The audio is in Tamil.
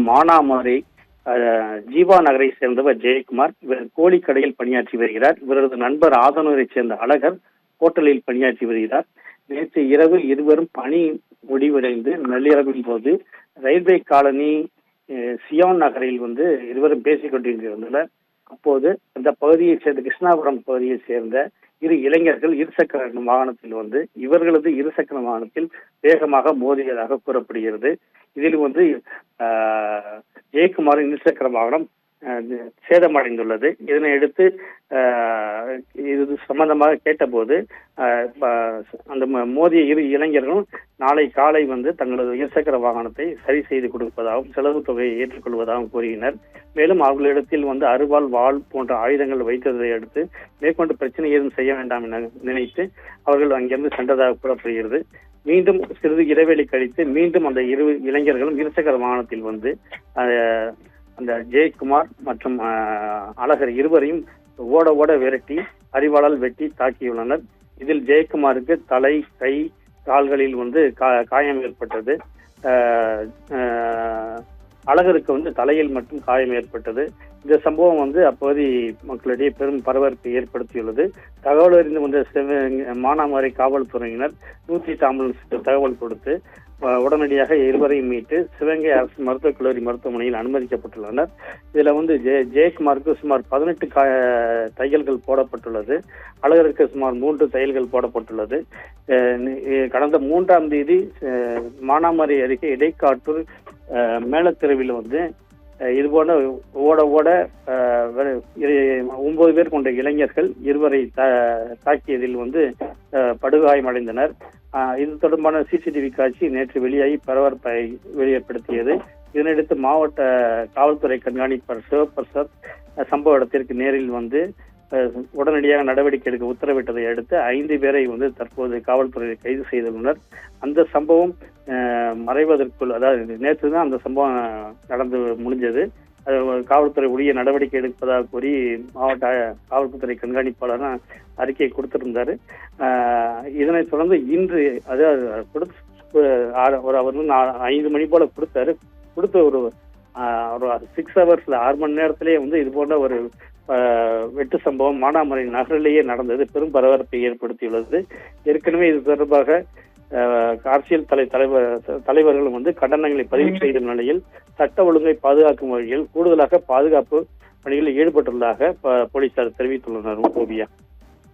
மானாமதுரை ஜீவா நகரை சேர்ந்தவர் ஜெயக்குமார். இவர் கோழிக்கடையில் பணியாற்றி வருகிறார். இவரது நண்பர் ஆதனூரை சேர்ந்த அழகர் ஹோட்டலில் பணியாற்றி வருகிறார். நேற்று இரவு இருவரும் பணி முடிவடைந்து நள்ளிரவின் போது ரயில்வே காலனி சியோன் நகரில் இருவரும் பேசிக் கொண்டிருந்தனர். அப்போது அந்த பகுதியை சேர்ந்த கிருஷ்ணாபுரம் பகுதியை சேர்ந்த இரு இளைஞர்கள் இருசக்கர வாகனத்தில் இவர்களது இருசக்கர வாகனத்தில் வேகமாக மோதியதாக கூறப்படுகிறது. இதில் ஜெயக்குமாரின் இருசக்கர வாகனம் சேதமடைந்துள்ளது. இதனை அடுத்து இது சம்பந்தமாக கேட்டபோது அந்த மோதிய இரு இளைஞர்களும் நாளை காலை தங்களது இருசக்கர வாகனத்தை சரி செய்து கொடுப்பதாகவும் செலவு தொகையை ஏற்றுக்கொள்வதாகவும் கூறினர். மேலும் அவர்களிடத்தில் அருவாள், வாள் போன்ற ஆயுதங்கள் வைத்ததை அடுத்து மேற்கொண்டு பிரச்சனை ஏதும் செய்ய வேண்டாம் என நினைத்து அவர்கள் அங்கிருந்து சென்றதாக கூறப்படுகிறது. மீண்டும் சிறிது இடைவெளி கழித்து மீண்டும் அந்த இரு இளைஞர்களும் இருசக்கர வாகனத்தில் அந்த ஜெயக்குமார் மற்றும் அழகர் இருவரையும் ஓட ஓட விரட்டி அரிவாளால் வெட்டி தாக்கியுள்ளனர். இதில் ஜெயக்குமாருக்கு தலை, கை, கால்களில் காயம் ஏற்பட்டது. அழகருக்கு தலையில் மட்டும் காயம் ஏற்பட்டது. இந்த சம்பவம் அப்பகுதி மக்களிடையே பெரும் பரபரப்பை ஏற்படுத்தியுள்ளது. தகவல் அறிந்து வந்த மானாமதுரை காவல்துறையினர் 108 ஆம்புலன்ஸுக்கு தகவல் கொடுத்து உடனடியாக இருவரையும் மீட்டு சிவகங்கை அரசு மருத்துவக் கல்லூரி மருத்துவமனையில் அனுமதிக்கப்பட்டுள்ளனர். இதுல ஜெயக்குமாருக்கு சுமார் 18 தையல்கள் போடப்பட்டுள்ளது. அழகருக்கு சுமார் 3 தையல்கள் போடப்பட்டுள்ளது. கடந்த 3ஆம் தேதி மானாமதுரை அருகே இடைக்காட்டூர் மேலத்தெருவில் இதுபோல ஓட ஓட 9 பேர் கொண்ட இளைஞர்கள் இருவரை தாக்கியதில் படுகாயமடைந்தனர். இது தொடர்பான சிசிடிவி காட்சி நேற்று வெளியாகி பரபரப்பை ஏற்படுத்தியது. இதனையடுத்து மாவட்ட காவல்துறை கண்காணிப்பாளர் சிவபிரசாத் சம்பவ இடத்திற்கு நேரில் உடனடியாக நடவடிக்கை எடுக்க உத்தரவிட்டதை அடுத்து 5 பேரை தற்போது காவல்துறையை கைது செய்துள்ளனர். அந்த சம்பவம் மறைவதற்குள், அதாவது நேற்று தான் அந்த சம்பவம் நடந்து முடிஞ்சது. காவல்துறை உரிய நடவடிக்கை எடுப்பதாக கூறி மாவட்ட காவல்துறை கண்காணிப்பாளர் அறிக்கை கொடுத்திருந்தாரு. இதனைத் தொடர்ந்து இன்று அவர் 5 மணி போல கொடுத்த ஒரு 6 ஹவர்ஸ்ல 6 மணி நேரத்திலேயே இது போன்ற ஒரு வெட்டு சம்பவம் மானாமதுரை நகரிலேயே நடந்தது. பெரும் பரபரப்பை ஏற்படுத்தியுள்ளது. ஏற்கனவே இது தொடர்பாக அரசியல் தலைவர்களும் கண்டனங்களை பதிவு செய்த நிலையில் சட்ட ஒழுங்கை பாதுகாக்கும் வகையில் கூடுதலாக பாதுகாப்பு பணிகளில் ஈடுபட்டுள்ளதாக போலீசார் தெரிவித்துள்ளனர். ஓவியா.